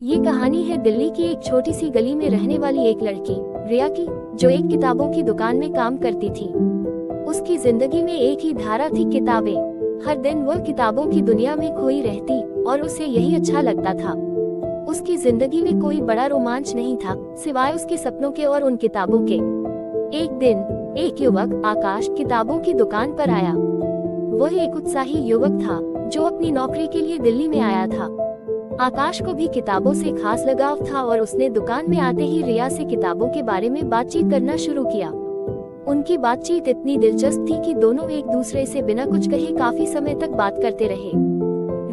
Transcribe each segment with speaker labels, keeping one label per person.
Speaker 1: ये कहानी है दिल्ली की एक छोटी सी गली में रहने वाली एक लड़की रिया की, जो एक किताबों की दुकान में काम करती थी। उसकी जिंदगी में एक ही धारा थी, किताबें। हर दिन वह किताबों की दुनिया में खोई रहती और उसे यही अच्छा लगता था। उसकी जिंदगी में कोई बड़ा रोमांच नहीं था, सिवाय उसके सपनों के और उन किताबों के। एक दिन एक युवक आकाश किताबों की दुकान पर आया। वह एक उत्साही युवक था जो अपनी नौकरी के लिए दिल्ली में आया था। आकाश को भी किताबों से खास लगाव था और उसने दुकान में आते ही रिया से किताबों के बारे में बातचीत करना शुरू किया। उनकी बातचीत इतनी दिलचस्प थी कि दोनों एक दूसरे से बिना कुछ कहे काफी समय तक बात करते रहे।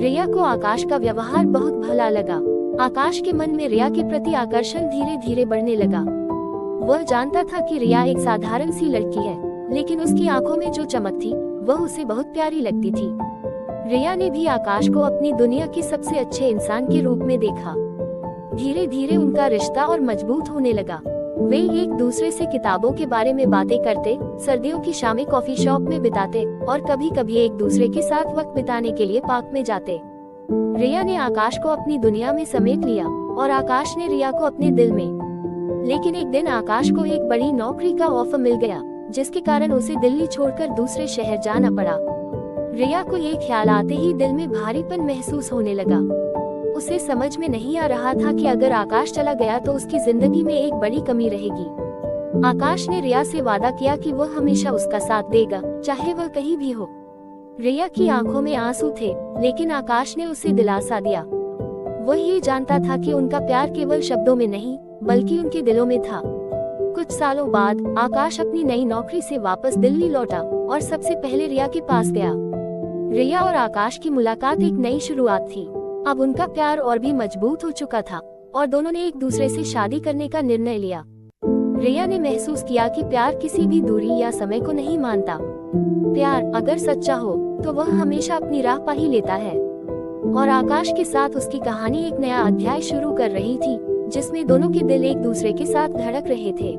Speaker 1: रिया को आकाश का व्यवहार बहुत भला लगा। आकाश के मन में रिया के प्रति आकर्षण धीरे धीरे बढ़ने लगा। वह जानता था कि रिया एक साधारण सी लड़की है, लेकिन उसकी आंखों में जो चमक थी वह उसे बहुत प्यारी लगती थी। रिया ने भी आकाश को अपनी दुनिया के सबसे अच्छे इंसान के रूप में देखा। धीरे धीरे उनका रिश्ता और मजबूत होने लगा। वे एक दूसरे से किताबों के बारे में बातें करते, सर्दियों की शामें कॉफी शॉप में बिताते और कभी कभी एक दूसरे के साथ वक्त बिताने के लिए पार्क में जाते। रिया ने आकाश को अपनी दुनिया में समेट लिया और आकाश ने रिया को अपने दिल में। लेकिन एक दिन आकाश को एक बड़ी नौकरी का ऑफर मिल गया, जिसके कारण उसे दिल्ली छोड़कर दूसरे शहर जाना पड़ा। रिया को ये ख्याल आते ही दिल में भारीपन महसूस होने लगा। उसे समझ में नहीं आ रहा था कि अगर आकाश चला गया तो उसकी जिंदगी में एक बड़ी कमी रहेगी। आकाश ने रिया से वादा किया कि वह हमेशा उसका साथ देगा, चाहे वह कहीं भी हो। रिया की आंखों में आंसू थे, लेकिन आकाश ने उसे दिलासा दिया। वह ये जानता था कि उनका प्यार केवल शब्दों में नहीं, बल्कि उनके दिलों में था। कुछ सालों बाद आकाश अपनी नई नौकरी से वापस दिल्ली लौटा और सबसे पहले रिया के पास गया। रिया और आकाश की मुलाकात एक नई शुरुआत थी। अब उनका प्यार और भी मजबूत हो चुका था और दोनों ने एक दूसरे से शादी करने का निर्णय लिया। रिया ने महसूस किया कि प्यार किसी भी दूरी या समय को नहीं मानता। प्यार अगर सच्चा हो तो वह हमेशा अपनी राह पा ही लेता है। और आकाश के साथ उसकी कहानी एक नया अध्याय शुरू कर रही थी, जिसमें दोनों के दिल एक दूसरे के साथ धड़क रहे थे।